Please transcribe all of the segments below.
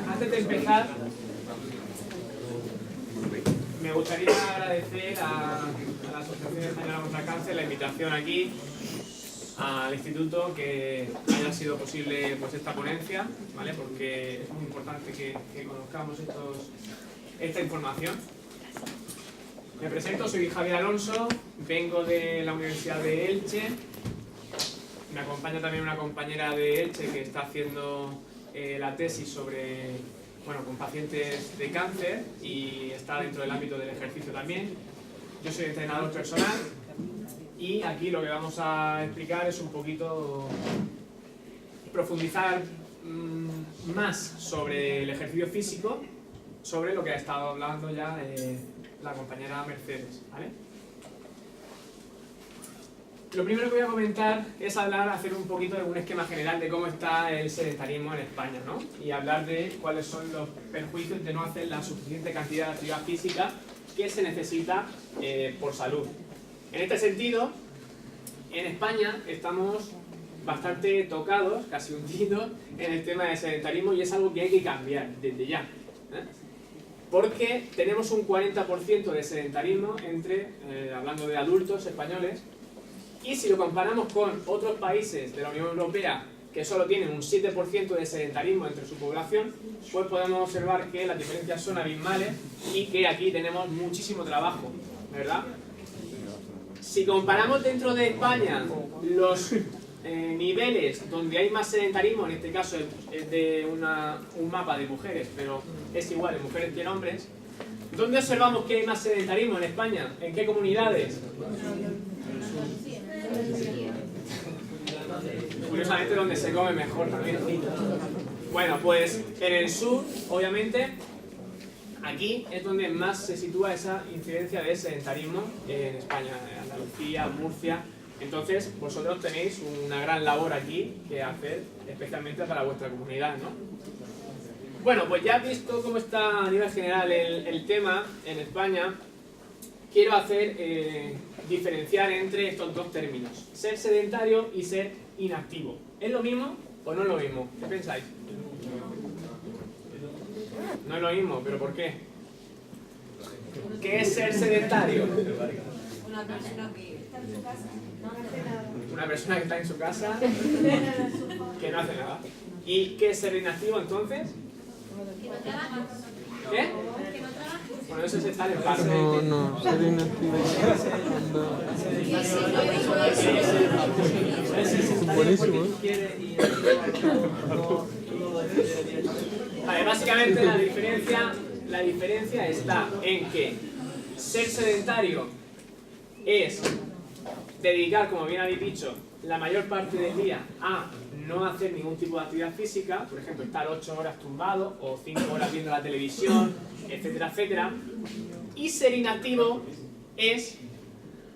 Antes de empezar, me gustaría agradecer a la Asociación Española contra el Cáncer la invitación aquí al instituto, que haya sido posible pues esta ponencia, ¿vale? Porque es muy importante que conozcamos esta información. Me presento, soy Javier Alonso, vengo de la Universidad de Elche. Me acompaña también una compañera de Elche que está haciendo la tesis con pacientes de cáncer y está dentro del ámbito del ejercicio también. Yo soy entrenador personal y aquí lo que vamos a explicar es un poquito profundizar más sobre el ejercicio físico, sobre lo que ha estado hablando ya la compañera Mercedes, ¿vale? Lo primero que voy a comentar es hacer un poquito de un esquema general de cómo está el sedentarismo en España, ¿no? Y hablar de cuáles son los perjuicios de no hacer la suficiente cantidad de actividad física que se necesita por salud. En este sentido, en España estamos bastante tocados, casi hundidos, en el tema del sedentarismo, y es algo que hay que cambiar desde ya, porque tenemos un 40% de sedentarismo hablando de adultos españoles. Y si lo comparamos con otros países de la Unión Europea que solo tienen un 7% de sedentarismo entre su población, pues podemos observar que las diferencias son abismales y que aquí tenemos muchísimo trabajo, ¿verdad? Si comparamos dentro de España los niveles donde hay más sedentarismo, en este caso es de un mapa de mujeres, pero es igual en mujeres que en hombres, ¿dónde observamos que hay más sedentarismo en España? ¿En qué comunidades? Curiosamente donde se come mejor también. Bueno, pues en el sur, obviamente, aquí es donde más se sitúa esa incidencia de sedentarismo en España, en Andalucía, Murcia. Entonces, vosotros tenéis una gran labor aquí que hacer, especialmente para vuestra comunidad, ¿no? Bueno, pues ya visto cómo está a nivel general el tema en España, quiero diferenciar entre estos dos términos: ser sedentario y ser inactivo. ¿Es lo mismo o no es lo mismo? ¿Qué pensáis? No es lo mismo, ¿pero por qué? ¿Qué es ser sedentario? Una persona que está en su casa, no hace nada. Una persona que está en su casa, que no hace nada. ¿Y qué es ser inactivo entonces? Que no trabaja. ¿Qué? Que no trabaja. Bueno, eso es estar en paro. No, ser inactivo. Buenísimo, ¿eh? Vale, básicamente la diferencia está en que ser sedentario es dedicar, como bien habéis dicho, la mayor parte del día a no hacer ningún tipo de actividad física, por ejemplo, estar 8 horas tumbado o 5 horas viendo la televisión, etcétera, etcétera. Y ser inactivo es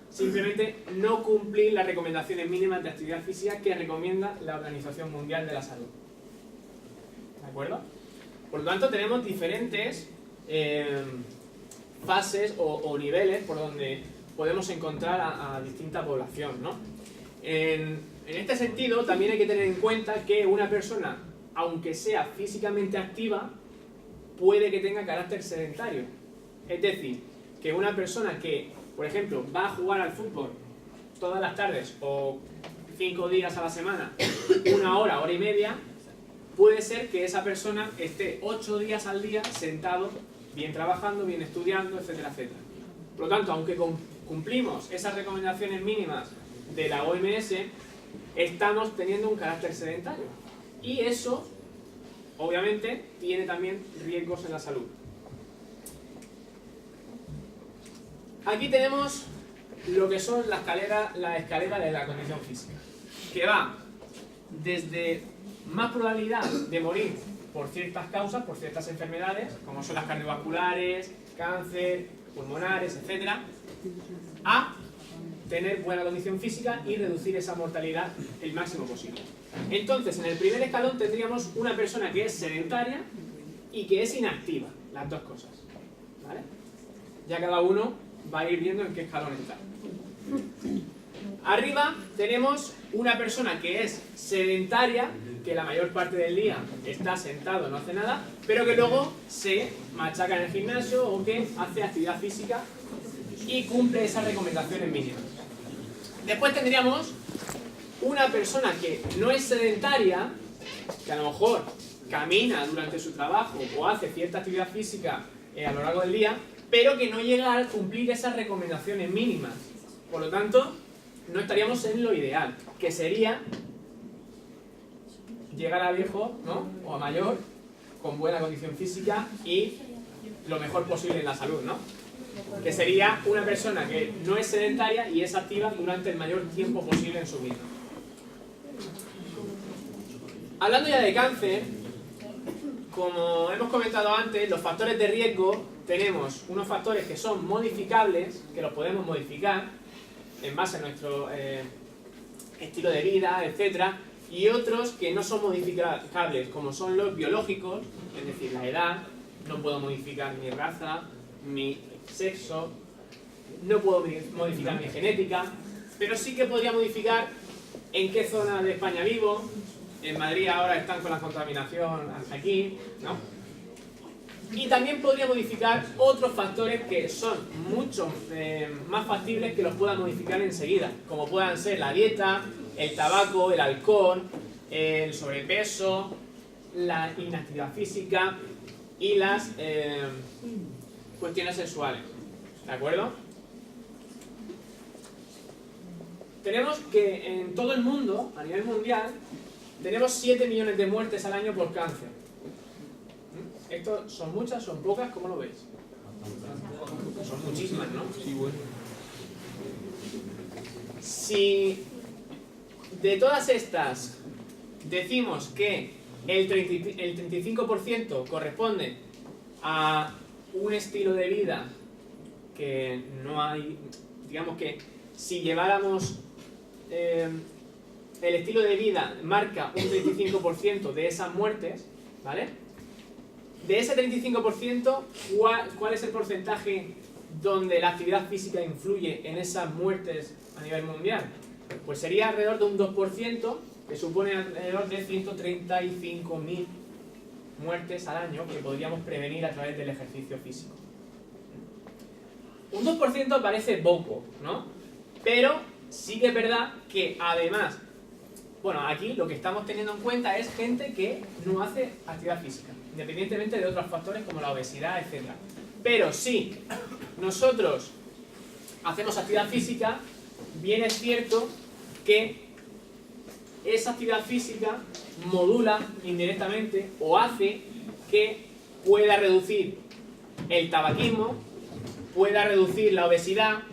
simplemente no cumplir las recomendaciones mínimas de actividad física que recomienda la Organización Mundial de la Salud. ¿De acuerdo? Por lo tanto, tenemos diferentes fases o niveles por donde podemos encontrar a distinta población, ¿no? En este sentido, también hay que tener en cuenta que una persona, aunque sea físicamente activa, puede que tenga carácter sedentario. Es decir, que una persona que, por ejemplo, va a jugar al fútbol todas las tardes o 5 días a la semana, 1 hora, hora y media, puede ser que esa persona esté 8 días al día sentado, bien trabajando, bien estudiando, etcétera, etcétera. Por lo tanto, aunque cumplimos esas recomendaciones mínimas de la OMS, estamos teniendo un carácter sedentario. Y eso, obviamente, tiene también riesgos en la salud. Aquí tenemos lo que son la escalera de la condición física, que va desde más probabilidad de morir por ciertas causas, por ciertas enfermedades, como son las cardiovasculares, cáncer, pulmonares, etcétera, a tener buena condición física y reducir esa mortalidad el máximo posible. Entonces, en el primer escalón tendríamos una persona que es sedentaria y que es inactiva, las dos cosas, ¿vale? Ya cada uno va a ir viendo en qué escalón está. Arriba tenemos una persona que es sedentaria que la mayor parte del día está sentado, no hace nada, pero que luego se machaca en el gimnasio o que hace actividad física y cumple esas recomendaciones mínimas. Después tendríamos una persona que no es sedentaria, que a lo mejor camina durante su trabajo o hace cierta actividad física a lo largo del día, pero que no llega a cumplir esas recomendaciones mínimas. Por lo tanto, no estaríamos en lo ideal, que sería llegar a viejo, ¿no? O a mayor, con buena condición física y lo mejor posible en la salud, ¿no? Que sería una persona que no es sedentaria y es activa durante el mayor tiempo posible en su vida. Hablando ya de cáncer, como hemos comentado antes, los factores de riesgo, tenemos unos factores que son modificables, que los podemos modificar en base a nuestro estilo de vida, etcétera, y otros que no son modificables, como son los biológicos, es decir, la edad, no puedo modificar mi raza, mi sexo, no puedo modificar mi genética, pero sí que podría modificar en qué zona de España vivo. En Madrid ahora están con la contaminación hasta aquí, ¿no? Y también podría modificar otros factores que son mucho más factibles que los pueda modificar enseguida, como puedan ser la dieta, el tabaco, el alcohol, el sobrepeso, la inactividad física y las cuestiones sexuales, ¿de acuerdo? Tenemos que en todo el mundo, a nivel mundial, tenemos 7 millones de muertes al año por cáncer. ¿Esto son muchas, son pocas? ¿Cómo lo veis? Son muchísimas, ¿no? Sí, bueno. Si de todas estas decimos que el 35% corresponde a un estilo de vida que no hay, digamos que si lleváramos el estilo de vida marca un 35% de esas muertes, ¿vale? De ese 35%, ¿cuál es el porcentaje donde la actividad física influye en esas muertes a nivel mundial? Pues sería alrededor de un 2%, que supone alrededor de 135.000 muertes al año que podríamos prevenir a través del ejercicio físico. Un 2% parece poco, ¿no? Pero sí que es verdad que además, bueno, aquí lo que estamos teniendo en cuenta es gente que no hace actividad física, independientemente de otros factores como la obesidad, etc. Pero si nosotros hacemos actividad física, bien es cierto que esa actividad física modula indirectamente o hace que pueda reducir el tabaquismo, pueda reducir la obesidad,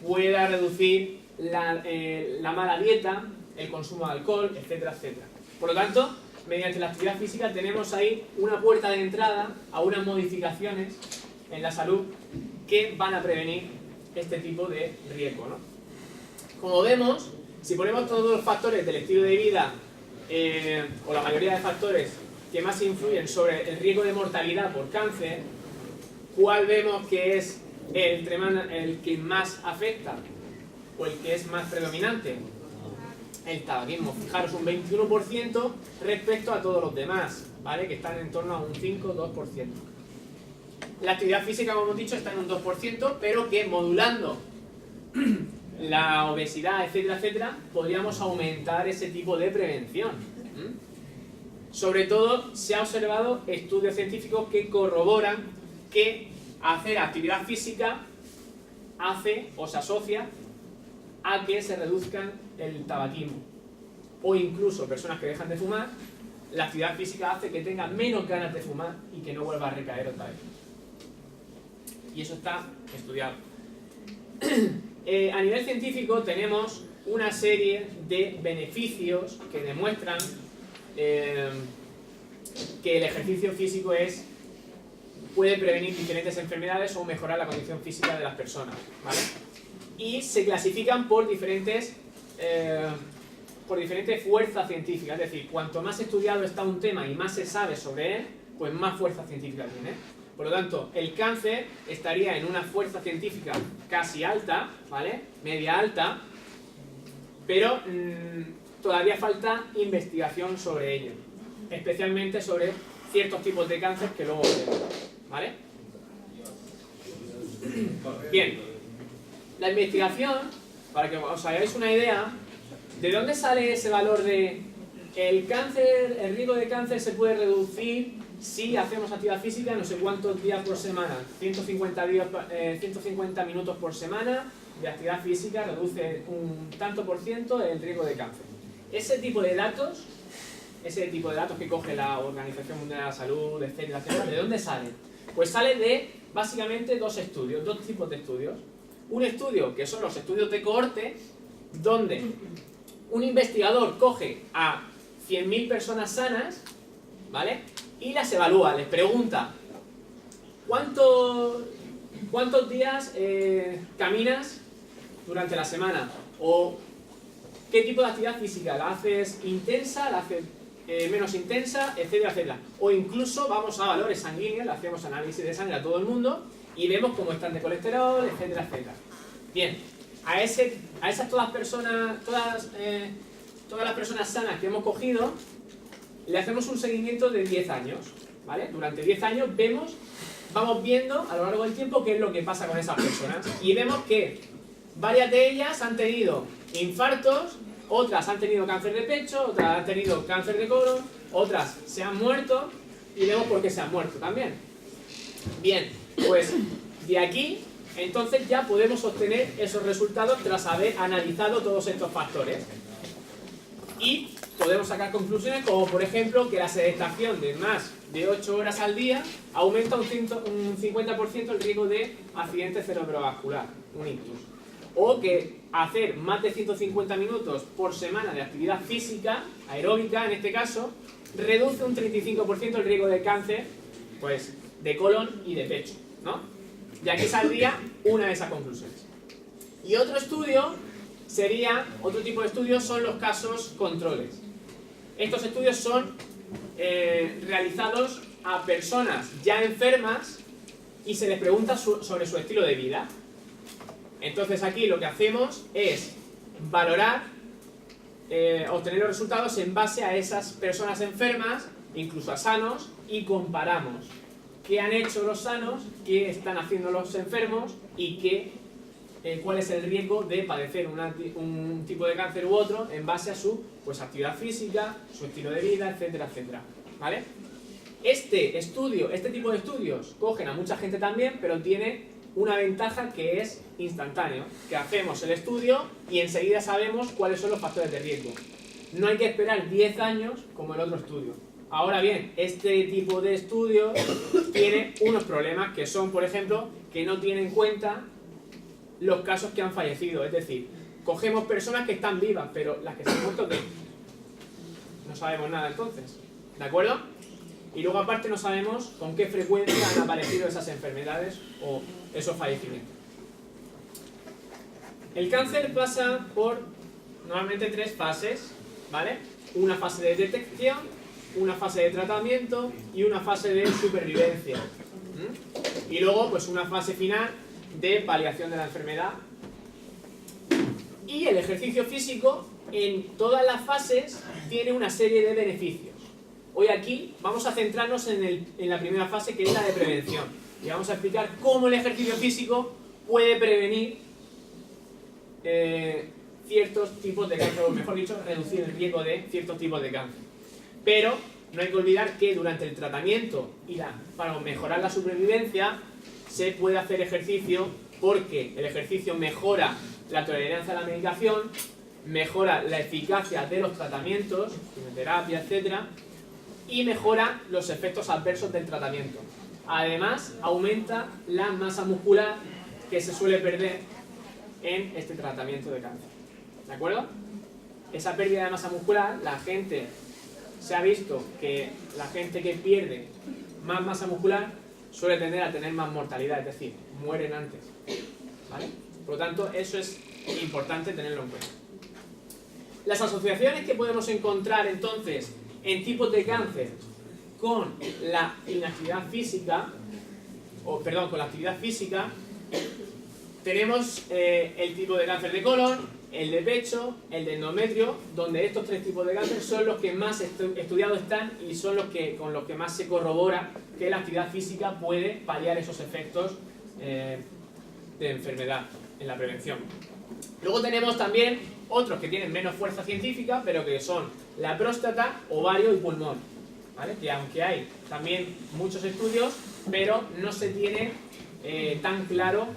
pueda reducir la mala dieta, el consumo de alcohol, etcétera, etcétera. Por lo tanto, mediante la actividad física tenemos ahí una puerta de entrada a unas modificaciones en la salud que van a prevenir este tipo de riesgo, ¿no? Como vemos, si ponemos todos los factores del estilo de vida, o la mayoría de factores que más influyen sobre el riesgo de mortalidad por cáncer, ¿cuál vemos que es el que más afecta o el que es más predominante? El tabaquismo. Fijaros, un 21% respecto a todos los demás, ¿vale? Que están en torno a un 5-2%. La actividad física, como hemos dicho, está en un 2%, pero que modulando la obesidad, etcétera, etcétera, podríamos aumentar ese tipo de prevención. Sobre todo, se ha observado estudios científicos que corroboran que hacer actividad física hace o se asocia a que se reduzcan el tabaquismo. O incluso personas que dejan de fumar, la actividad física hace que tengan menos ganas de fumar y que no vuelva a recaer otra vez. Y eso está estudiado. A nivel científico tenemos una serie de beneficios que demuestran que el ejercicio físico puede prevenir diferentes enfermedades o mejorar la condición física de las personas, ¿vale? Y se clasifican por diferentes fuerzas científicas, es decir, cuanto más estudiado está un tema y más se sabe sobre él, pues más fuerza científica tiene. Por lo tanto, el cáncer estaría en una fuerza científica casi alta, ¿vale? Media alta, pero todavía falta investigación sobre ello, especialmente sobre ciertos tipos de cáncer que luego veremos, ¿vale? Bien, la investigación, para que os hagáis una idea, ¿de dónde sale ese valor de el cáncer, el riesgo de cáncer se puede reducir si hacemos actividad física no sé cuántos días por semana? 150 minutos por semana de actividad física reduce un tanto por ciento el riesgo de cáncer. Ese tipo de datos que coge la Organización Mundial de la Salud, etcétera, etcétera, ¿de dónde salen? Pues sale de básicamente dos tipos de estudios. Un estudio que son los estudios de cohorte, donde un investigador coge a 100.000 personas sanas, ¿vale? Y las evalúa, les pregunta ¿cuántos días caminas durante la semana? O ¿qué tipo de actividad física? ¿La haces intensa? ¿La haces menos intensa? Etcétera, etcétera. O incluso vamos a valores sanguíneos, le hacemos análisis de sangre a todo el mundo y vemos cómo están de colesterol, etcétera, etcétera. Bien, a esas todas las personas sanas que hemos cogido, le hacemos un seguimiento de 10 años, ¿vale? Durante 10 años vamos viendo a lo largo del tiempo qué es lo que pasa con esas personas y vemos que varias de ellas han tenido infartos, otras han tenido cáncer de pecho, otras han tenido cáncer de colon, otras se han muerto y vemos por qué se han muerto también. Bien, pues de aquí entonces ya podemos obtener esos resultados tras haber analizado todos estos factores. Y podemos sacar conclusiones como por ejemplo que la sedentación de más de 8 horas al día aumenta un 50% el riesgo de accidente cerebrovascular, un ictus. O que hacer más de 150 minutos por semana de actividad física, aeróbica en este caso, reduce un 35% el riesgo de cáncer, pues, de colon y de pecho, ¿no? Y aquí saldría una de esas conclusiones. Y otro tipo de estudios son los casos controles. Estos estudios son realizados a personas ya enfermas y se les pregunta sobre su estilo de vida. Entonces aquí lo que hacemos es valorar, obtener los resultados en base a esas personas enfermas, incluso a sanos, y comparamos qué han hecho los sanos, qué están haciendo los enfermos y cuál es el riesgo de padecer un tipo de cáncer u otro en base a su actividad física, su estilo de vida, etcétera, etcétera, ¿vale? Este tipo de estudios cogen a mucha gente también, pero tiene una ventaja que es instantáneo, que hacemos el estudio y enseguida sabemos cuáles son los factores de riesgo. No hay que esperar 10 años como el otro estudio. Ahora bien, este tipo de estudio tiene unos problemas que son, por ejemplo, que no tiene en cuenta los casos que han fallecido. Es decir, cogemos personas que están vivas, pero las que se han muerto, ¿qué? No sabemos nada entonces, ¿de acuerdo? Y luego aparte no sabemos con qué frecuencia han aparecido esas enfermedades o esos fallecimientos. El cáncer pasa por normalmente 3 fases, ¿vale? Una fase de detección, una fase de tratamiento y una fase de supervivencia. Y luego pues una fase final de paliación de la enfermedad. Y el ejercicio físico en todas las fases tiene una serie de beneficios. Hoy aquí vamos a centrarnos en la primera fase, que es la de prevención. Y vamos a explicar cómo el ejercicio físico puede prevenir ciertos tipos de cáncer, o mejor dicho, reducir el riesgo de ciertos tipos de cáncer. Pero no hay que olvidar que durante el tratamiento para mejorar la supervivencia se puede hacer ejercicio, porque el ejercicio mejora la tolerancia a la medicación, mejora la eficacia de los tratamientos, quimioterapia, etcétera, y mejora los efectos adversos del tratamiento. Además, aumenta la masa muscular que se suele perder en este tratamiento de cáncer. ¿De acuerdo? Esa pérdida de masa muscular, se ha visto que la gente que pierde más masa muscular suele tender a tener más mortalidad, es decir, mueren antes, ¿vale? Por lo tanto, eso es importante tenerlo en cuenta. Las asociaciones que podemos encontrar entonces en tipos de cáncer con la inactividad física, con la actividad física, tenemos el tipo de cáncer de colon, el de pecho, el de endometrio, donde estos tres tipos de cáncer son los que más estudiados están y son los que, con los que más se corrobora que la actividad física puede paliar esos efectos de enfermedad en la prevención. Luego tenemos también otros que tienen menos fuerza científica, pero que son la próstata, ovario y pulmón, ¿vale? Que aunque hay también muchos estudios, pero no se tiene tan claro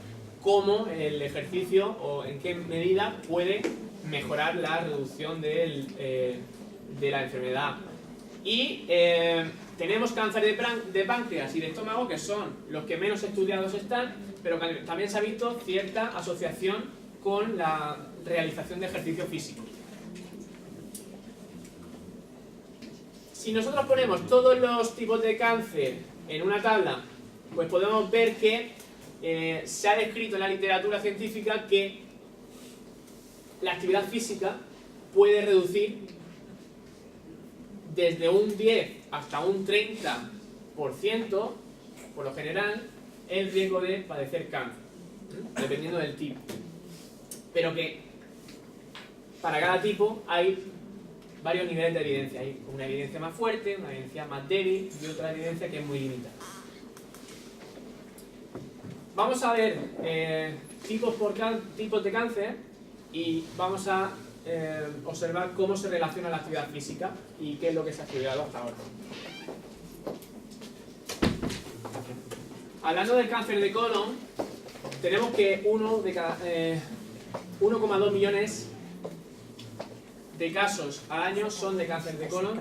cómo el ejercicio o en qué medida puede mejorar la reducción de la enfermedad. Y tenemos cáncer de páncreas y de estómago, que son los que menos estudiados están, pero también se ha visto cierta asociación con la realización de ejercicio físico. Si nosotros ponemos todos los tipos de cáncer en una tabla, pues podemos ver que se ha descrito en la literatura científica que la actividad física puede reducir desde un 10 hasta un 30%, por lo general, el riesgo de padecer cáncer, dependiendo del tipo. Pero que para cada tipo hay varios niveles de evidencia. Hay una evidencia más fuerte, una evidencia más débil y otra evidencia que es muy limitada. Vamos a ver tipos de cáncer y vamos a observar cómo se relaciona la actividad física y qué es lo que se ha estudiado hasta ahora. Hablando del cáncer de colon, tenemos que 1,2 millones de casos al año son de cáncer de colon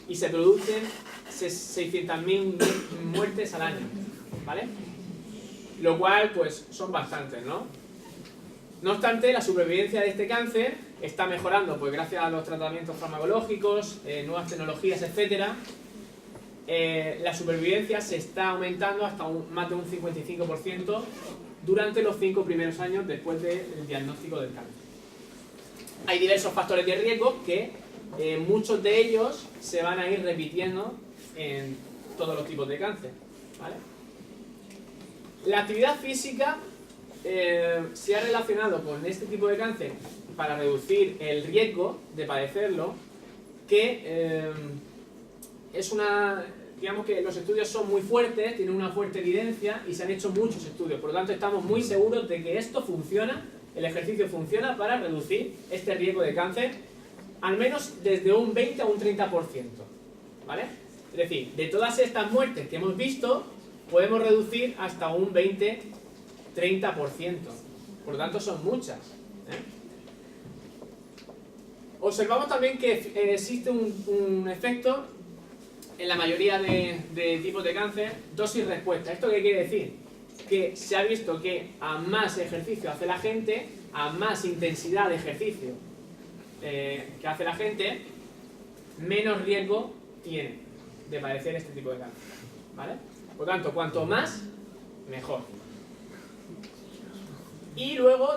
y se producen 600.000 muertes al año, ¿vale? Lo cual, pues, son bastantes, ¿no? No obstante, la supervivencia de este cáncer está mejorando, pues gracias a los tratamientos farmacológicos, nuevas tecnologías, etcétera. La supervivencia se está aumentando hasta más de un 55% durante los 5 primeros años después del diagnóstico del cáncer. Hay diversos factores de riesgo que muchos de ellos se van a ir repitiendo en todos los tipos de cáncer, ¿vale? La actividad física se ha relacionado con este tipo de cáncer para reducir el riesgo de padecerlo, que es una... Digamos que los estudios son muy fuertes, tienen una fuerte evidencia y se han hecho muchos estudios. Por lo tanto, estamos muy seguros de que esto funciona, el ejercicio funciona para reducir este riesgo de cáncer, al menos desde un 20 a un 30%, ¿vale? Es decir, de todas estas muertes que hemos visto, podemos reducir hasta un 20-30%. Por lo tanto, son muchas, Observamos también que existe un efecto en la mayoría de tipos de cáncer, dosis-respuesta. ¿Esto qué quiere decir? Que se ha visto que a más ejercicio hace la gente, a más intensidad de ejercicio que hace la gente, menos riesgo tiene de padecer este tipo de cáncer, ¿vale? Por lo tanto, cuanto más, mejor. Y luego,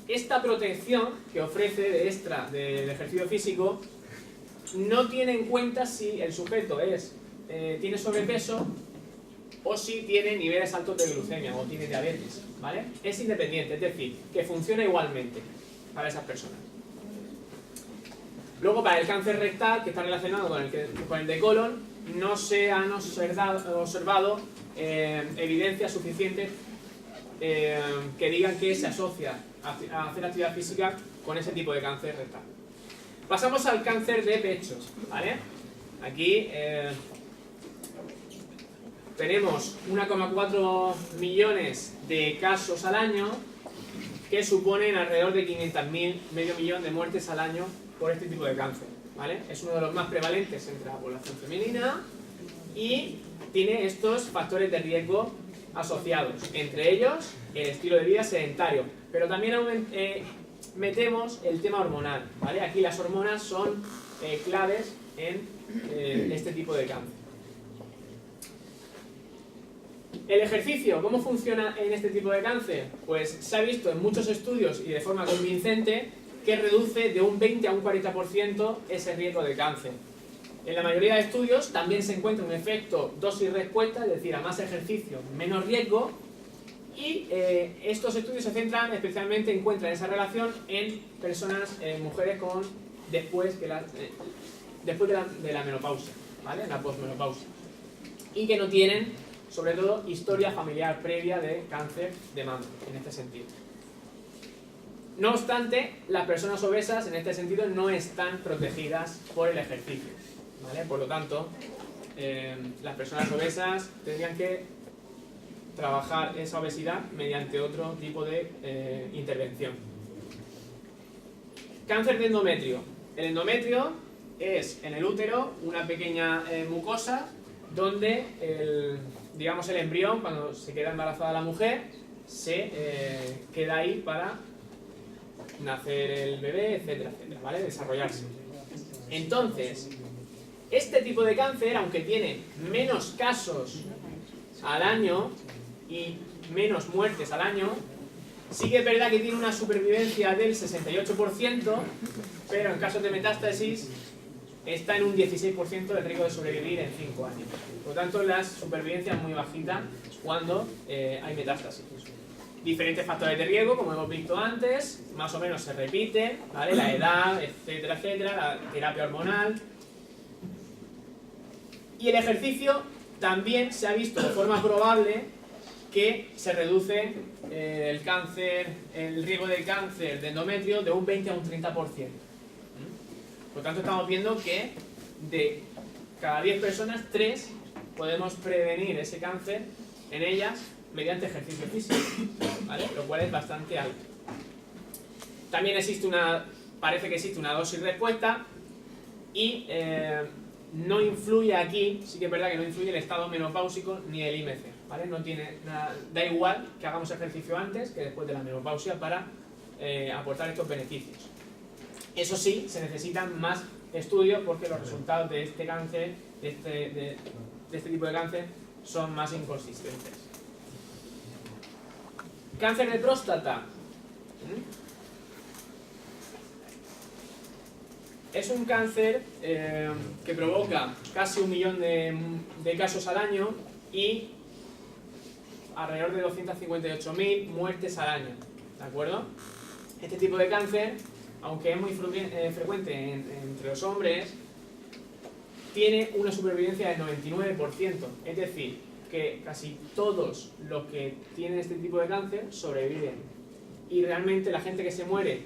esta protección que ofrece de extra del ejercicio físico no tiene en cuenta si el sujeto tiene sobrepeso o si tiene niveles altos de glucemia o tiene diabetes, ¿vale? Es independiente, es decir, que funciona igualmente para esas personas. Luego, para el cáncer rectal, que está relacionado con el de colon, no se han observado evidencias suficientes que digan que se asocia a hacer actividad física con ese tipo de cáncer rectal. Pasamos al cáncer de pecho, ¿vale? Aquí tenemos 1,4 millones de casos al año que suponen alrededor de 500.000, medio millón de muertes al año por este tipo de cáncer, ¿vale? Es uno de los más prevalentes entre la población femenina y tiene estos factores de riesgo asociados, entre ellos el estilo de vida sedentario, pero también metemos el tema hormonal, ¿vale? Aquí las hormonas son claves en este tipo de cáncer. El ejercicio, ¿cómo funciona en este tipo de cáncer? Pues se ha visto en muchos estudios y de forma convincente que reduce de un 20 a un 40% ese riesgo de cáncer. En la mayoría de estudios también se encuentra un efecto dosis-respuesta, es decir, a más ejercicio, menos riesgo, Y estos estudios se centran especialmente, encuentran esa relación en personas, mujeres con después de la menopausia, ¿vale? La posmenopausia. Y que no tienen, sobre todo, historia familiar previa de cáncer de mama, en este sentido. No obstante, las personas obesas, en este sentido, no están protegidas por el ejercicio, ¿vale? Por lo tanto, las personas obesas tendrían que trabajar esa obesidad mediante otro tipo de intervención. Cáncer de endometrio. El endometrio es en el útero una pequeña mucosa donde el embrión, cuando se queda embarazada la mujer, se queda ahí para nacer el bebé, etcétera, etcétera, ¿vale? Desarrollarse. Entonces, este tipo de cáncer, aunque tiene menos casos al año y menos muertes al año, sí que es verdad que tiene una supervivencia del 68%, pero en casos de metástasis está en un 16% de riesgo de sobrevivir en 5 años. Por lo tanto, la supervivencia es muy bajita cuando hay metástasis. Diferentes factores de riesgo, como hemos visto antes, más o menos se repiten, ¿vale? La edad, etcétera, etcétera, la terapia hormonal. Y el ejercicio también se ha visto de forma probable que se reduce el riesgo de cáncer de endometrio de un 20 a un 30%. Por lo tanto, estamos viendo que de cada 10 personas, 3 podemos prevenir ese cáncer en ellas mediante ejercicio físico, ¿vale? Lo cual es bastante alto. También parece que existe una dosis respuesta y no influye aquí, sí que es verdad que no influye el estado menopáusico ni el IMC, ¿vale? No tiene nada, da igual que hagamos ejercicio antes que después de la menopausia para aportar estos beneficios. Eso sí, se necesitan más estudios porque los resultados de este cáncer, de este tipo de cáncer, son más inconsistentes. Cáncer de próstata. Es un cáncer que provoca casi 1 millón de casos al año y alrededor de 258.000 muertes al año, ¿de acuerdo? Este tipo de cáncer, aunque es muy frecuente entre los hombres, tiene una supervivencia del 99%, es decir, que casi todos los que tienen este tipo de cáncer sobreviven. Y realmente la gente que se muere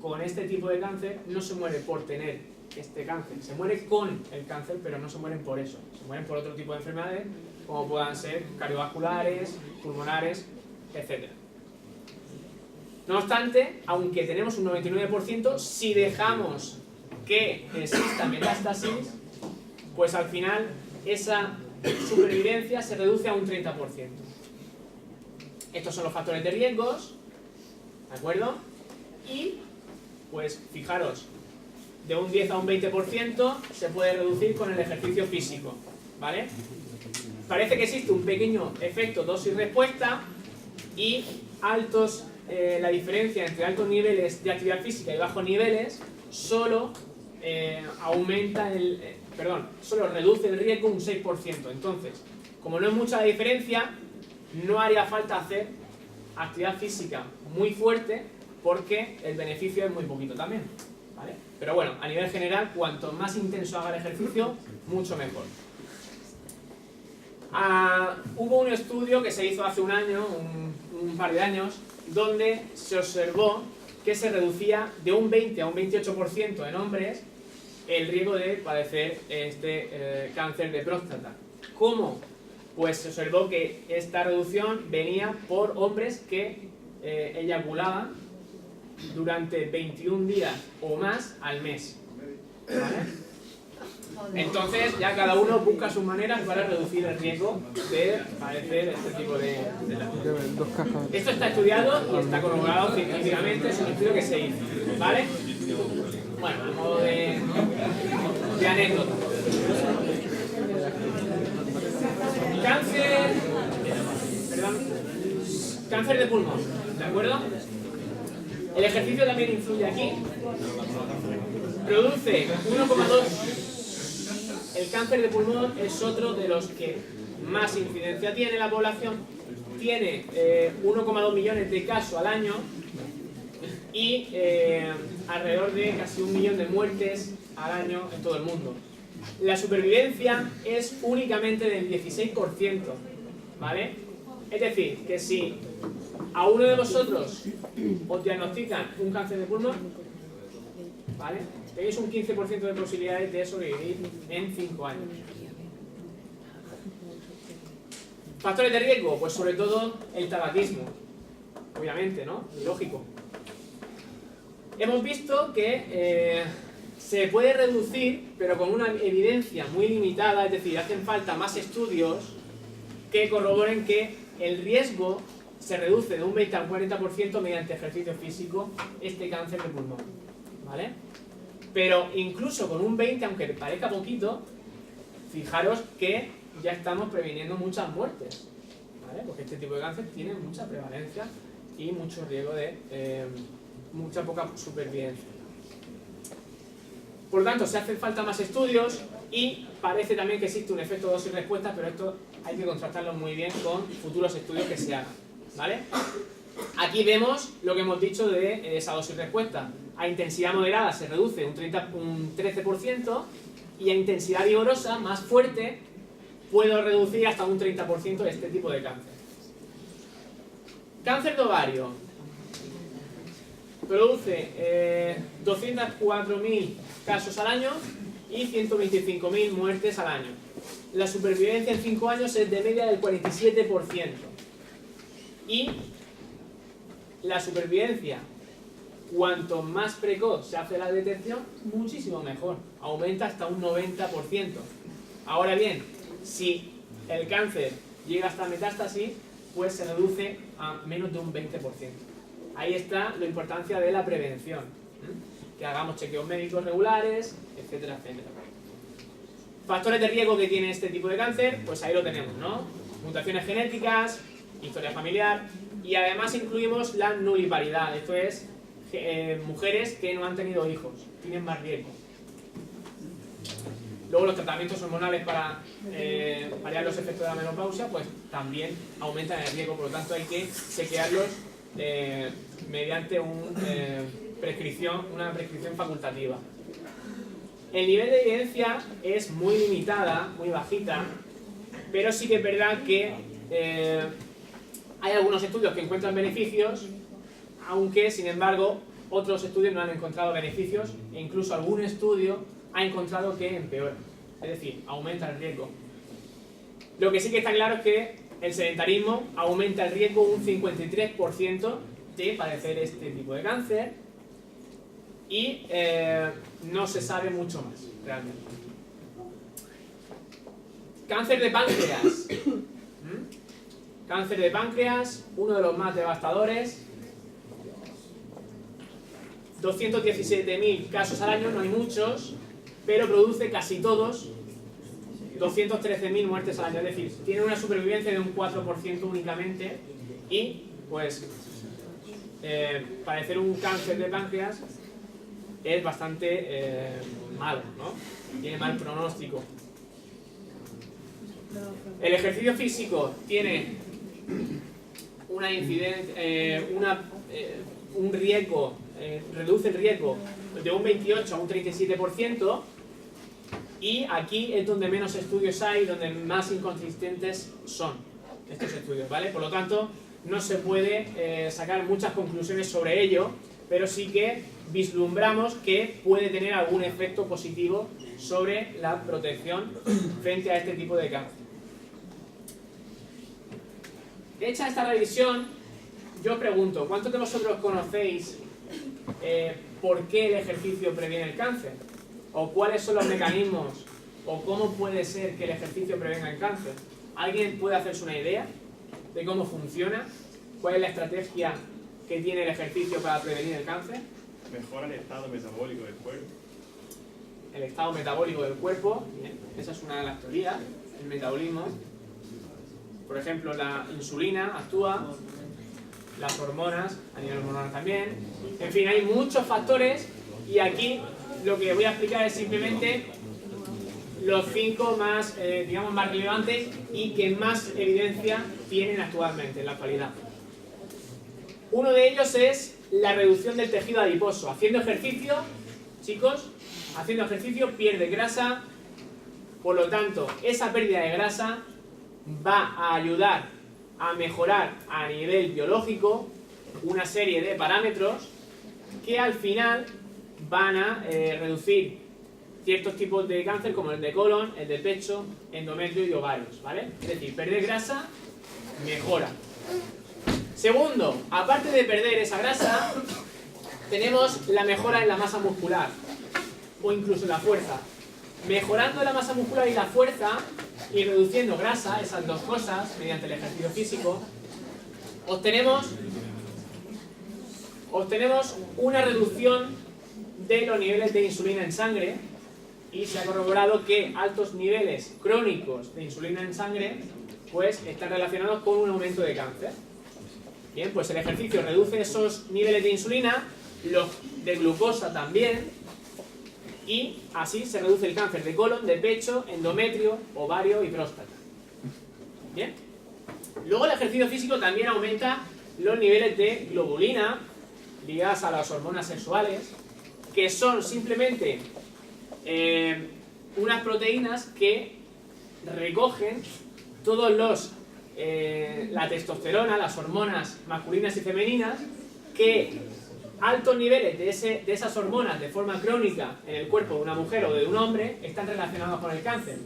con este tipo de cáncer no se muere por tener este cáncer, se muere con el cáncer, pero no se mueren por eso, se mueren por otro tipo de enfermedades, como puedan ser cardiovasculares, pulmonares, etc. No obstante, aunque tenemos un 99%, si dejamos que exista metástasis, pues al final esa supervivencia se reduce a un 30%. Estos son los factores de riesgos, ¿de acuerdo? Y, pues, fijaros, de un 10 a un 20% se puede reducir con el ejercicio físico, ¿vale? Parece que existe un pequeño efecto dosis-respuesta y la diferencia entre altos niveles de actividad física y bajos niveles solo solo reduce el riesgo un 6%. Entonces, como no es mucha la diferencia, no haría falta hacer actividad física muy fuerte porque el beneficio es muy poquito también, ¿vale? Pero bueno, a nivel general, cuanto más intenso haga el ejercicio, mucho mejor. Hubo un estudio que se hizo hace un par de años, donde se observó que se reducía de un 20 a un 28% en hombres el riesgo de padecer este cáncer de próstata. ¿Cómo? Pues se observó que esta reducción venía por hombres que eyaculaban durante 21 días o más al mes, ¿vale? Entonces ya cada uno busca sus maneras para reducir el riesgo de padecer este tipo de Esto está estudiado y está corroborado científicamente, es un estudio que se hizo, ¿vale? Bueno, a modo de anécdota. Cáncer de pulmón, ¿de acuerdo? El ejercicio también influye aquí. Produce 1,2. El cáncer de pulmón es otro de los que más incidencia tiene en la población. tiene 1,2 millones de casos al año y alrededor de casi 1 millón de muertes al año en todo el mundo. La supervivencia es únicamente del 16%, ¿vale? Es decir, que si a uno de vosotros os diagnostican un cáncer de pulmón, ¿vale? Tenéis un 15% de posibilidades de sobrevivir en 5 años. ¿Factores de riesgo? Pues sobre todo el tabaquismo, obviamente, ¿no? Lógico. Hemos visto que se puede reducir, pero con una evidencia muy limitada, es decir, hacen falta más estudios que corroboren que el riesgo se reduce de un 20 al 40% mediante ejercicio físico, este cáncer de pulmón, ¿vale? Pero incluso con un 20, aunque parezca poquito, fijaros que ya estamos previniendo muchas muertes, ¿vale? Porque este tipo de cáncer tiene mucha prevalencia y mucho riesgo de mucha poca supervivencia. Por lo tanto, se hacen falta más estudios y parece también que existe un efecto dosis-respuesta, pero esto hay que contrastarlo muy bien con futuros estudios que se hagan, ¿vale? Aquí vemos lo que hemos dicho de esa dosis-respuesta. A intensidad moderada se reduce un 13% y a intensidad vigorosa, más fuerte, puedo reducir hasta un 30% de este tipo de cáncer. Cáncer de ovario. Produce 204.000 casos al año y 125.000 muertes al año. La supervivencia en 5 años es de media del 47%. Y la supervivencia, cuanto más precoz se hace la detección, muchísimo mejor. Aumenta hasta un 90%. Ahora bien, si el cáncer llega hasta metástasis, pues se reduce a menos de un 20%. Ahí está la importancia de la prevención. Que hagamos chequeos médicos regulares, etcétera, etcétera. Factores de riesgo que tiene este tipo de cáncer, pues ahí lo tenemos, ¿no? Mutaciones genéticas, historia familiar, y además incluimos la nuliparidad, esto es mujeres que no han tenido hijos, tienen más riesgo. Luego los tratamientos hormonales para paliar los efectos de la menopausia, pues también aumentan el riesgo, por lo tanto hay que chequearlos mediante una prescripción facultativa. El nivel de evidencia es muy limitada, muy bajita, pero sí que es verdad que hay algunos estudios que encuentran beneficios, aunque sin embargo otros estudios no han encontrado beneficios e incluso algún estudio ha encontrado que empeora, es decir, aumenta el riesgo. Lo que sí que está claro es que el sedentarismo aumenta el riesgo un 53% de padecer este tipo de cáncer y no se sabe mucho más, realmente. Cáncer de páncreas. Cáncer de páncreas, uno de los más devastadores. 217.000 casos al año, no hay muchos, pero produce casi todos 213.000 muertes al año, es decir, tiene una supervivencia de un 4% únicamente y, pues, padecer un cáncer de páncreas es bastante malo, ¿no? Tiene mal pronóstico. El ejercicio físico tiene una incidencia, un riesgo, reduce el riesgo de un 28 a un 37%, y aquí es donde menos estudios hay, donde más inconsistentes son estos estudios, ¿vale? Por lo tanto, no se puede sacar muchas conclusiones sobre ello, pero sí que vislumbramos que puede tener algún efecto positivo sobre la protección frente a este tipo de cáncer. Hecha esta revisión, yo pregunto, ¿cuántos de vosotros conocéis por qué el ejercicio previene el cáncer? ¿O cuáles son los mecanismos? ¿O cómo puede ser que el ejercicio prevenga el cáncer? ¿Alguien puede hacerse una idea de cómo funciona? ¿Cuál es la estrategia que tiene el ejercicio para prevenir el cáncer? Mejora el estado metabólico del cuerpo. El estado metabólico del cuerpo, bien, esa es una de las teorías, el metabolismo. Por ejemplo, la insulina actúa, las hormonas, a nivel hormonal también. En fin, hay muchos factores y aquí lo que voy a explicar es simplemente los 5 más, digamos, más relevantes y que más evidencia tienen actualmente, en la actualidad. Uno de ellos es la reducción del tejido adiposo. Haciendo ejercicio, chicos, haciendo ejercicio pierde grasa, por lo tanto, esa pérdida de grasa va a ayudar a mejorar a nivel biológico una serie de parámetros que al final van a reducir ciertos tipos de cáncer como el de colon, el de pecho, endometrio y ovarios, ¿vale? Es decir, perder grasa mejora. Segundo, aparte de perder esa grasa, tenemos la mejora en la masa muscular o incluso en la fuerza. Mejorando la masa muscular y la fuerza y reduciendo grasa, esas dos cosas, mediante el ejercicio físico, obtenemos una reducción de los niveles de insulina en sangre y se ha corroborado que altos niveles crónicos de insulina en sangre pues están relacionados con un aumento de cáncer. Bien, pues el ejercicio reduce esos niveles de insulina, los de glucosa también, y así se reduce el cáncer de colon, de pecho, endometrio, ovario y próstata. Bien. Luego el ejercicio físico también aumenta los niveles de globulina ligadas a las hormonas sexuales, que son simplemente unas proteínas que recogen todos los la testosterona, las hormonas masculinas y femeninas, que altos niveles de esas hormonas de forma crónica en el cuerpo de una mujer o de un hombre están relacionados con el cáncer.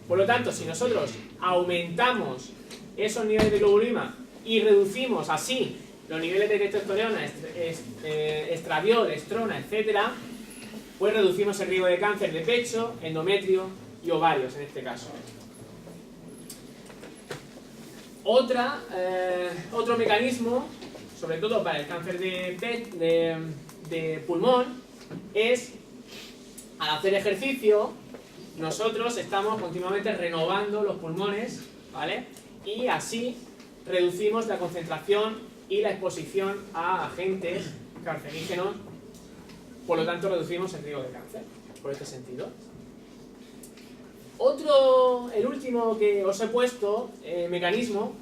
Por lo tanto, si nosotros aumentamos esos niveles de globulina y reducimos así los niveles de testosterona, estradiol, estrona, etcétera, pues reducimos el riesgo de cáncer de pecho, endometrio y ovarios en este caso. Otro mecanismo, sobre todo para el cáncer de pulmón, es al hacer ejercicio nosotros estamos continuamente renovando los pulmones, ¿vale? Y así reducimos la concentración y la exposición a agentes cancerígenos, por lo tanto reducimos el riesgo de cáncer, por este sentido. El último que os he puesto, mecanismo,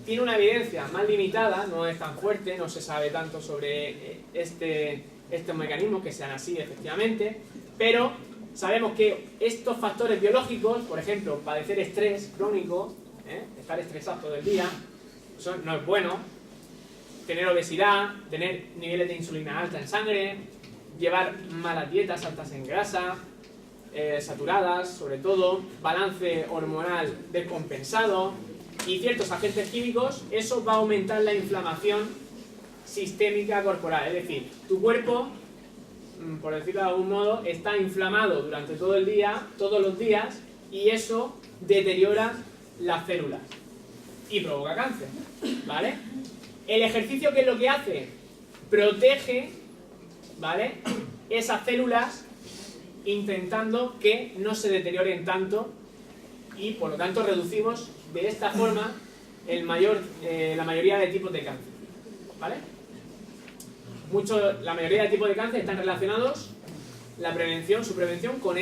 tiene una evidencia más limitada, no es tan fuerte, no se sabe tanto sobre estos mecanismos, que sean así efectivamente, pero sabemos que estos factores biológicos, por ejemplo, padecer estrés crónico, estar estresado todo el día, eso no es bueno, tener obesidad, tener niveles de insulina alta en sangre, llevar malas dietas altas en grasa, saturadas sobre todo, balance hormonal descompensado y ciertos agentes químicos, eso va a aumentar la inflamación sistémica corporal, es decir, tu cuerpo, por decirlo de algún modo, está inflamado durante todo el día, todos los días, y eso deteriora las células y provoca cáncer, ¿vale? El ejercicio, ¿qué es lo que hace? Protege, ¿vale?, esas células intentando que no se deterioren tanto y por lo tanto reducimos de esta forma la mayoría de tipos de cáncer, ¿vale? La mayoría de tipos de cáncer están relacionados su prevención con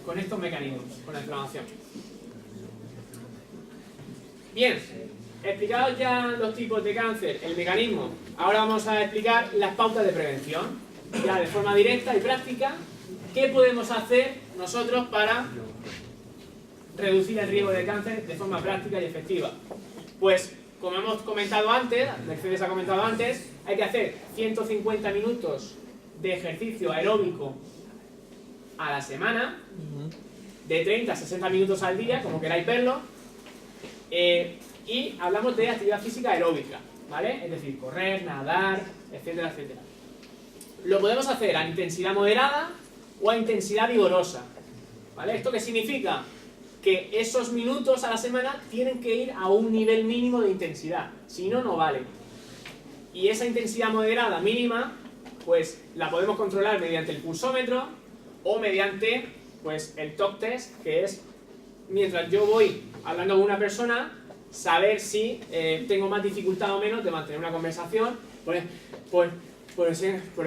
con estos mecanismos, con la inflamación. Bien, explicados ya los tipos de cáncer, el mecanismo, ahora vamos a explicar las pautas de prevención, ya de forma directa y práctica. ¿Qué podemos hacer nosotros para reducir el riesgo de cáncer de forma práctica y efectiva? Pues, como hemos comentado antes, Mercedes ha comentado antes, hay que hacer 150 minutos de ejercicio aeróbico a la semana, de 30 a 60 minutos al día, como queráis verlo, y hablamos de actividad física aeróbica, ¿vale? Es decir, correr, nadar, etcétera, etcétera. Lo podemos hacer a intensidad moderada o a intensidad vigorosa, ¿vale? ¿Esto qué significa? Que esos minutos a la semana tienen que ir a un nivel mínimo de intensidad, si no, no vale. Y esa intensidad moderada mínima, pues la podemos controlar mediante el pulsómetro o mediante, pues, el talk test, que es, mientras yo voy hablando con una persona, saber si tengo más dificultad o menos de mantener una conversación. Por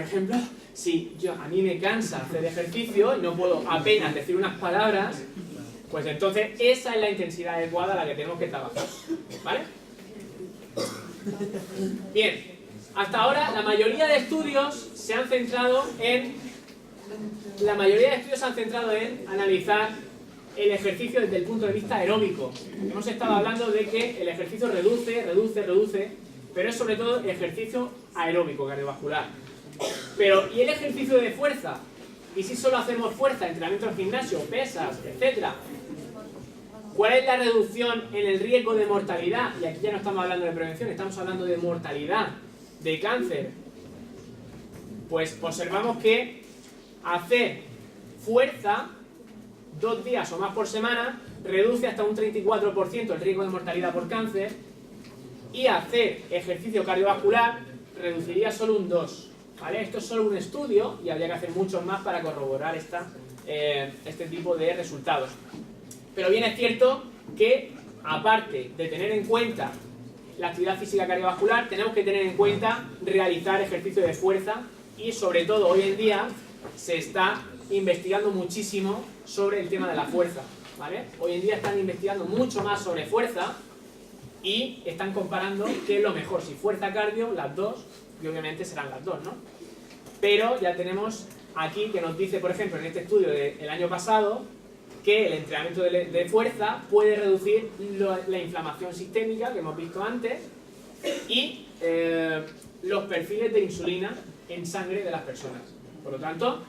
ejemplo, si a mí me cansa hacer ejercicio y no puedo apenas decir unas palabras, Pues entonces esa es la intensidad adecuada a la que tenemos que trabajar, ¿vale? Bien, hasta ahora la mayoría de estudios se han centrado en analizar el ejercicio desde el punto de vista aeróbico. Hemos estado hablando de que el ejercicio reduce, pero es sobre todo ejercicio aeróbico, cardiovascular. Pero, ¿y el ejercicio de fuerza? ¿Y si solo hacemos fuerza, entrenamiento en gimnasio, pesas, etcétera? ¿Cuál es la reducción en el riesgo de mortalidad? Y aquí ya no estamos hablando de prevención, estamos hablando de mortalidad, de cáncer. Pues observamos que hacer fuerza 2 días o más por semana reduce hasta un 34% el riesgo de mortalidad por cáncer, y hacer ejercicio cardiovascular reduciría solo un 2%. ¿Vale? Esto es solo un estudio y habría que hacer muchos más para corroborar este tipo de resultados. Pero bien es cierto que, aparte de tener en cuenta la actividad física cardiovascular, tenemos que tener en cuenta realizar ejercicio de fuerza, y sobre todo hoy en día se está investigando muchísimo sobre el tema de la fuerza, ¿vale? Hoy en día están investigando mucho más sobre fuerza y están comparando qué es lo mejor, si fuerza cardio, las dos, y obviamente serán las dos, ¿no? Pero ya tenemos aquí que nos dice, por ejemplo, en este estudio del año pasado, que el entrenamiento de fuerza puede reducir la inflamación sistémica que hemos visto antes y los perfiles de insulina en sangre de las personas. Por lo tanto,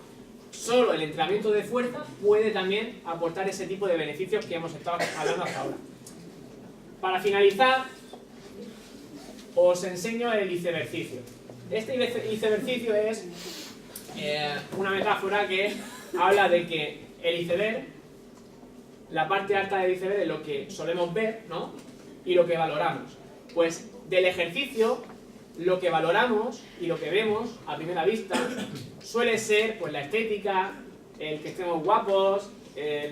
solo el entrenamiento de fuerza puede también aportar ese tipo de beneficios que hemos estado hablando hasta ahora. Para finalizar, os enseño el icebercicio. Este icebercicio es una metáfora que habla de que el iceberg, la parte alta del iceberg, es lo que solemos ver, ¿no? Y lo que valoramos. Pues del ejercicio, lo que valoramos y lo que vemos a primera vista suele ser pues la estética, el que estemos guapos,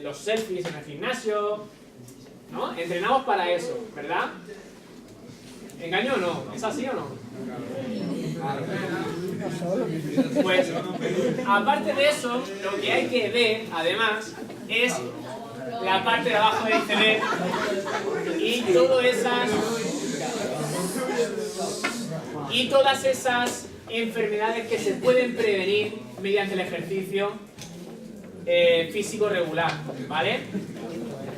los selfies en el gimnasio, ¿no? Entrenamos para eso, ¿verdad? ¿Engaño o no? ¿Es así o no? Pues, aparte de eso, lo que hay que ver, además, es la parte de abajo del iceberg y todas esas enfermedades que se pueden prevenir mediante el ejercicio físico regular, ¿vale?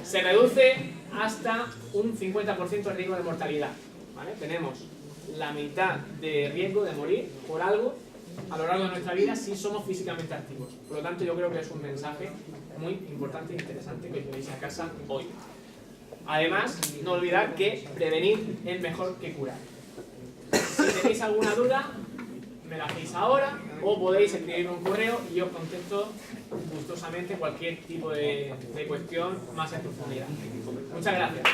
Se reduce hasta un 50% el riesgo de mortalidad, ¿vale? Tenemos la mitad de riesgo de morir por algo a lo largo de nuestra vida si somos físicamente activos. Por lo tanto, yo creo que es un mensaje muy importante e interesante que llevéis a casa hoy. Además, no olvidar que prevenir es mejor que curar. Si tenéis alguna duda, me la hacéis ahora, o podéis escribirme un correo y yo os contesto gustosamente cualquier tipo de cuestión más en profundidad. Muchas gracias.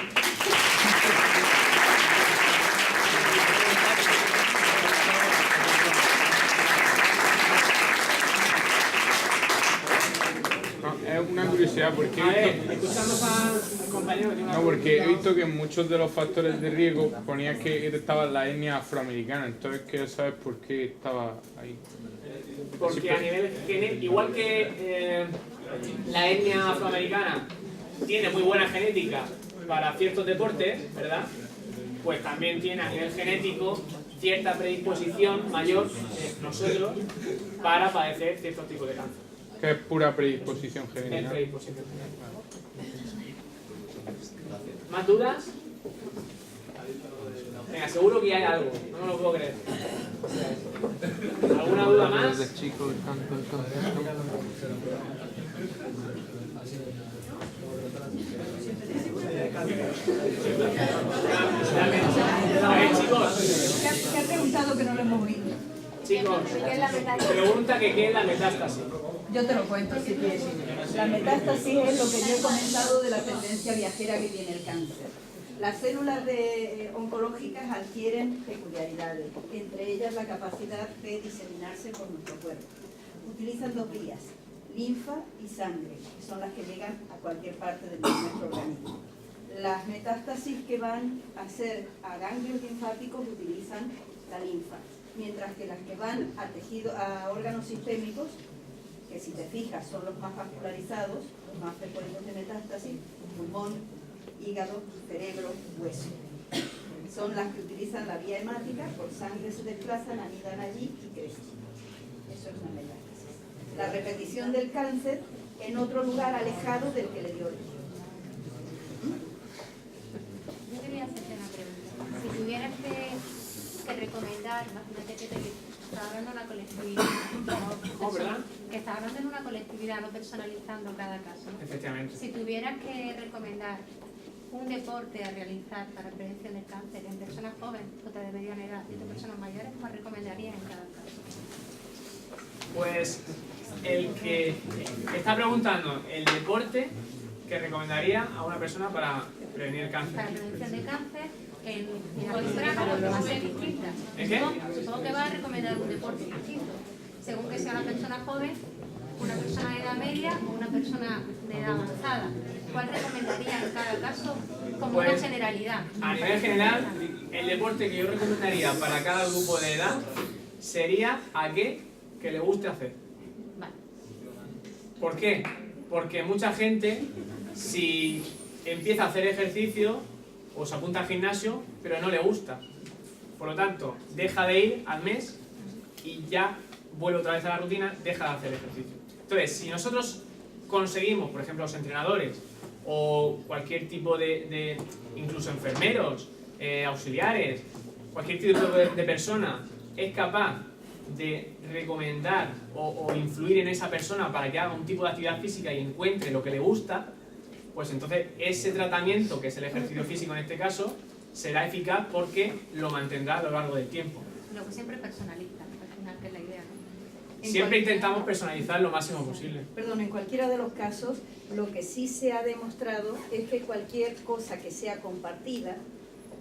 Es una curiosidad, porque A ver, escuchando al compañero que tiene una no, porque he pregunta. visto que en muchos de los factores de riesgo ponía que estaba la etnia afroamericana, entonces quiero saber por qué estaba ahí. Porque a nivel genético, igual que la etnia afroamericana tiene muy buena genética para ciertos deportes, ¿verdad? Pues también tiene a nivel genético cierta predisposición mayor nosotros para padecer ciertos tipos de cáncer. Que es pura predisposición Es genética. predisposición genética. ¿Más dudas? Venga, seguro que hay algo, no me lo puedo creer. ¿Alguna duda más? Desde chico el canto, el concierto. A ver, chicos, ¿Qué ha preguntado que no lo hemos oído? chicos, pregunta que qué es la metástasis. Yo te lo cuento si quieres. La metástasis es lo que yo he comentado de la tendencia viajera que tiene el cáncer. Las células oncológicas adquieren peculiaridades, entre ellas la capacidad de diseminarse por nuestro cuerpo. Utilizan 2 vías, linfa y sangre, que son las que llegan a cualquier parte de nuestro organismo. Las metástasis que van a ser a ganglios linfáticos utilizan la linfa, mientras que las que van a órganos sistémicos que si te fijas son los más vascularizados, los más frecuentes de metástasis: pulmón, hígado, cerebro, hueso. Son las que utilizan la vía hemática, por sangre se desplazan, anidan allí y crecen. Eso es una metástasis. La repetición del cáncer en otro lugar alejado del que le dio origen. Yo quería hacerte una pregunta. Si tuvieras que recomendar, imagínate que estás hablando de una colectividad, ¿verdad? que estás hablando de una colectividad, no personalizando cada caso, ¿no? Efectivamente. Si tuvieras que recomendar un deporte a realizar para prevención del cáncer en personas jóvenes o de mediana edad y en personas mayores, ¿cuál recomendarías en cada caso? Pues el que está preguntando el deporte que recomendaría a una persona para prevenir el cáncer. Para prevención de cáncer en edad temprana va a ser distinta. ¿En qué? Supongo que va a recomendar un deporte distinto, según que sea una persona joven, una persona de edad media o una persona de edad avanzada. ¿Cuál recomendaría en cada caso como una generalidad? A nivel general, el deporte que yo recomendaría para cada grupo de edad sería aquel que le guste hacer. Vale. ¿Por qué? Porque mucha gente, si empieza a hacer ejercicio o se apunta al gimnasio, pero no le gusta. Por lo tanto, deja de ir al mes y ya vuelve otra vez a la rutina, deja de hacer ejercicio. Entonces, si nosotros conseguimos, por ejemplo, los entrenadores o cualquier tipo de incluso enfermeros, auxiliares, cualquier tipo de persona es capaz de recomendar o influir en esa persona para que haga un tipo de actividad física y encuentre lo que le gusta, pues entonces ese tratamiento, que es el ejercicio físico en este caso, será eficaz porque lo mantendrá a lo largo del tiempo. Lo que siempre personalista, al final, que es la idea, ¿no? Siempre intentamos personalizar lo máximo posible. Perdón, en cualquiera de los casos, lo que sí se ha demostrado es que cualquier cosa que sea compartida,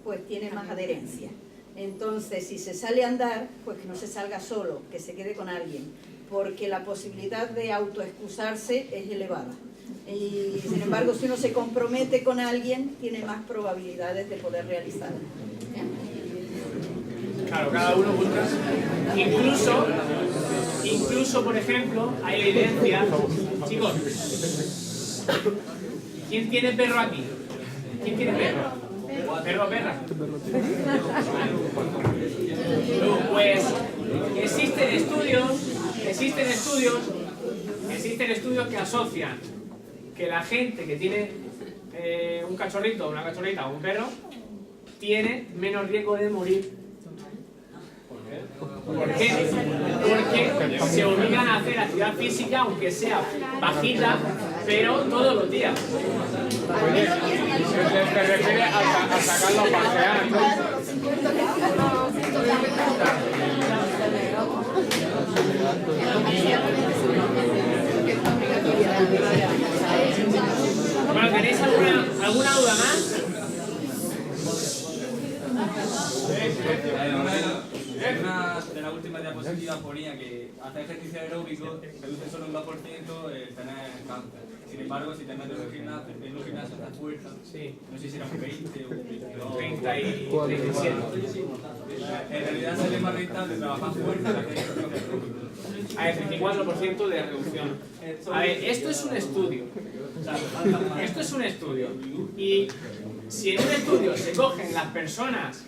pues tiene más adherencia. Entonces, si se sale a andar, pues que no se salga solo, que se quede con alguien, porque la posibilidad de autoexcusarse es elevada. Y sin embargo, si uno se compromete con alguien, tiene más probabilidades de poder realizarlo. Claro, cada uno busca. Incluso, por ejemplo, hay evidencia. Chicos, ¿quién tiene perro aquí? ¿Quién tiene perro? ¿Perro o perra? Pues existen estudios que asocian que la gente que tiene un cachorrito, una cachorrita o un perro tiene menos riesgo de morir. ¿Por qué? Porque se obligan a hacer actividad física, aunque sea bajita, pero todos los días. Oye, ¿te refieres a sacarlo a pasear, no? Bueno, ¿tenéis alguna duda más? Una de las últimas diapositivas ponía que hacer ejercicio aeróbico reduce solo un 2% el tener cáncer. Sin embargo, si te metes en un gimnasio de fuerza, no sé si era un 20 o un 22, 30 y 37. en realidad sale más rentable trabajar fuerza que hacer ejercicio aeróbico. Hay 34% de reducción. A ver, esto es un estudio. Esto es un estudio. Y si en un estudio se cogen las personas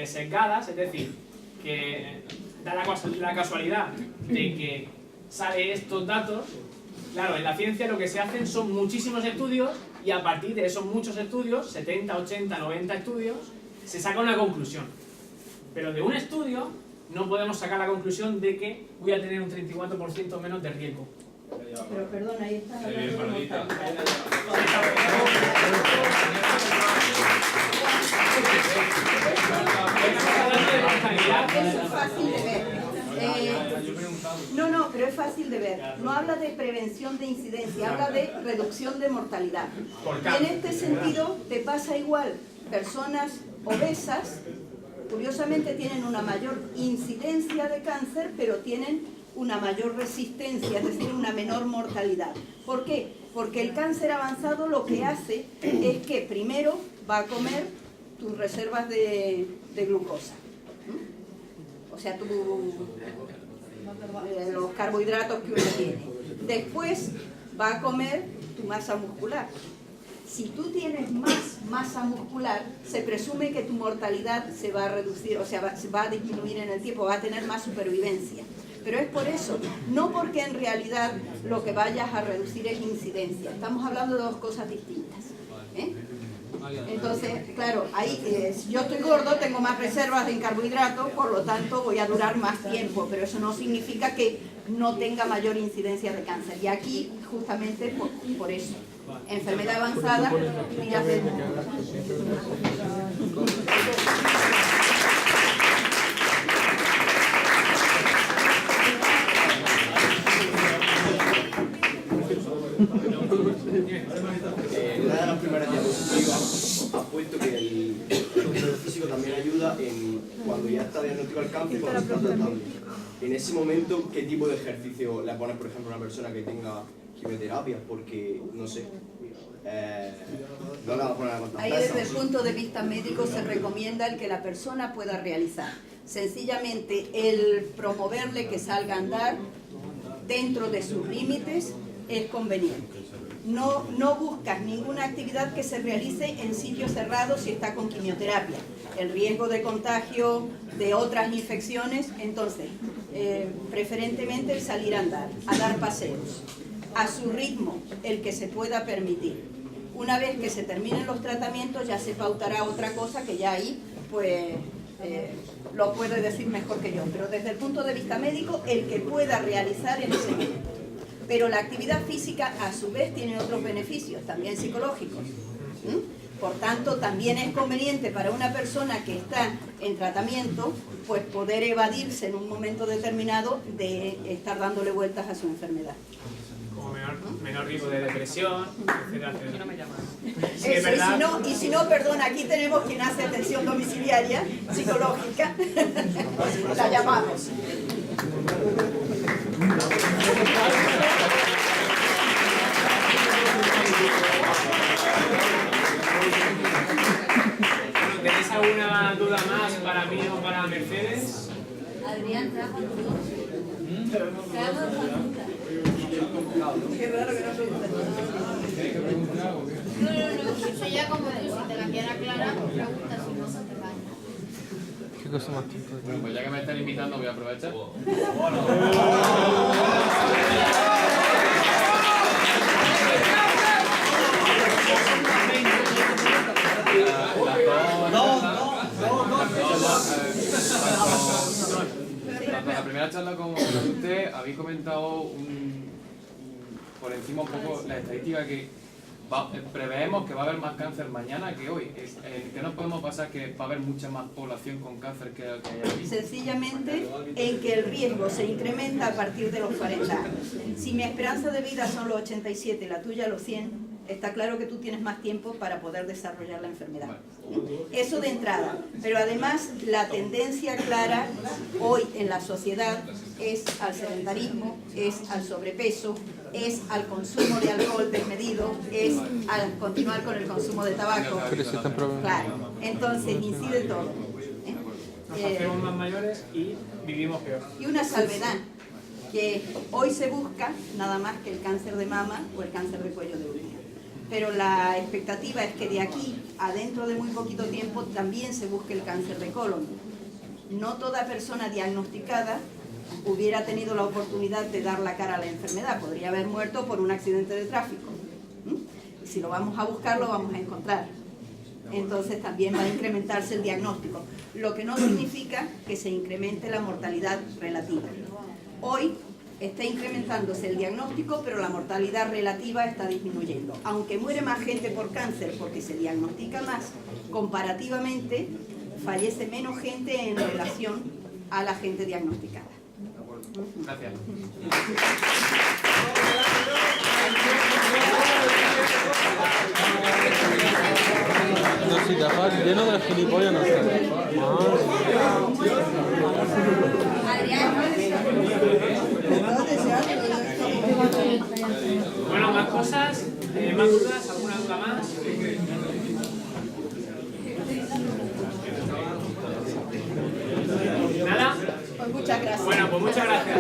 sesgadas, es decir, que da la casualidad de que sale estos datos, claro, en la ciencia lo que se hacen son muchísimos estudios y a partir de esos muchos estudios, 70, 80, 90 estudios, se saca una conclusión. Pero de un estudio no podemos sacar la conclusión de que voy a tener un 34% menos de riesgo. Pero perdón, ahí está hablando de mortalidad. Eso es fácil de ver. No, pero es fácil de ver. No habla de prevención de incidencia, habla de reducción de mortalidad. Y en este sentido te pasa igual. Personas obesas, curiosamente, tienen una mayor incidencia de cáncer, pero tienen una mayor resistencia, es decir, una menor mortalidad. ¿Por qué? Porque el cáncer avanzado lo que hace es que primero va a comer tus reservas de glucosa. O sea, los carbohidratos que uno tiene. Después va a comer tu masa muscular. Si tú tienes más masa muscular, se presume que tu mortalidad se va a reducir, o sea, se va a disminuir en el tiempo, va a tener más supervivencia. Pero es por eso, no porque en realidad lo que vayas a reducir es incidencia. Estamos hablando de dos cosas distintas. Entonces, claro, ahí, si yo estoy gordo, tengo más reservas de carbohidratos, por lo tanto voy a durar más tiempo, pero eso no significa que no tenga mayor incidencia de cáncer. Y aquí, justamente por eso. Enfermedad avanzada, días de... Una de las primeras diapositivas ha puesto que el ejercicio físico también ayuda en cuando ya está diagnosticado el cáncer y cuando se está tratando. En ese momento, ¿qué tipo de ejercicio le pones, por ejemplo, a una persona que tenga quimioterapia? Porque, no sé, no le vamos a poner a contar. Ahí desde el punto de vista médico se recomienda el que la persona pueda realizar. Sencillamente el promoverle que salga a andar dentro de sus límites es conveniente. No buscas ninguna actividad que se realice en sitios cerrados si está con quimioterapia. El riesgo de contagio de otras infecciones, entonces, preferentemente el salir a andar, a dar paseos, a su ritmo, el que se pueda permitir. Una vez que se terminen los tratamientos ya se pautará otra cosa que ya ahí, pues, lo puede decir mejor que yo. Pero desde el punto de vista médico, el que pueda realizar en ese momento. Pero la actividad física a su vez tiene otros beneficios, también psicológicos. Por tanto, también es conveniente para una persona que está en tratamiento, pues poder evadirse en un momento determinado de estar dándole vueltas a su enfermedad. Como menor riesgo de depresión, etcétera, etcétera. No me llaman. Sí, Eso, y si no, perdón, aquí tenemos quien hace atención domiciliaria, psicológica, la llamamos. ¿Tenéis alguna duda más para mí o para Mercedes? Adrián, trajo tu dos. Trajo pregunta. Qué raro que no pregunten. No, eso ya como tú, si te la quieres aclarar, pregunta, si no, se te vaya. ¿Qué cosa más tonta? Bueno, pues ya que me están invitando, voy a aprovechar. La primera charla con usted habéis comentado por encima un poco la estadística que preveemos que va a haber más cáncer mañana que hoy. ¿Qué nos podemos pasar que va a haber mucha más población con cáncer que hay aquí? Sencillamente en que el riesgo se incrementa a partir de los 40 años. Si mi esperanza de vida son los 87 y la tuya los 100, está claro que tú tienes más tiempo para poder desarrollar la enfermedad. Eso de entrada. Pero además la tendencia clara hoy en la sociedad es al sedentarismo, es al sobrepeso, es al consumo de alcohol desmedido, es al continuar con el consumo de tabaco. Claro, entonces incide todo. Nos hacemos más mayores y vivimos peor. Y una salvedad, que hoy se busca nada más que el cáncer de mama o el cáncer de cuello de útero. Pero la expectativa es que de aquí a dentro de muy poquito tiempo también se busque el cáncer de colon. No toda persona diagnosticada hubiera tenido la oportunidad de dar la cara a la enfermedad, podría haber muerto por un accidente de tráfico. Y si lo vamos a buscar, lo vamos a encontrar. Entonces también va a incrementarse el diagnóstico, lo que no significa que se incremente la mortalidad relativa. Hoy está incrementándose el diagnóstico, pero la mortalidad relativa está disminuyendo. Aunque muere más gente por cáncer porque se diagnostica más, comparativamente fallece menos gente en relación a la gente diagnosticada. Gracias. No, si capaz, lleno de gilipollas no está. Bueno, más cosas, más dudas, ¿alguna duda más? ¿Nada? Pues muchas gracias. Bueno, pues muchas gracias.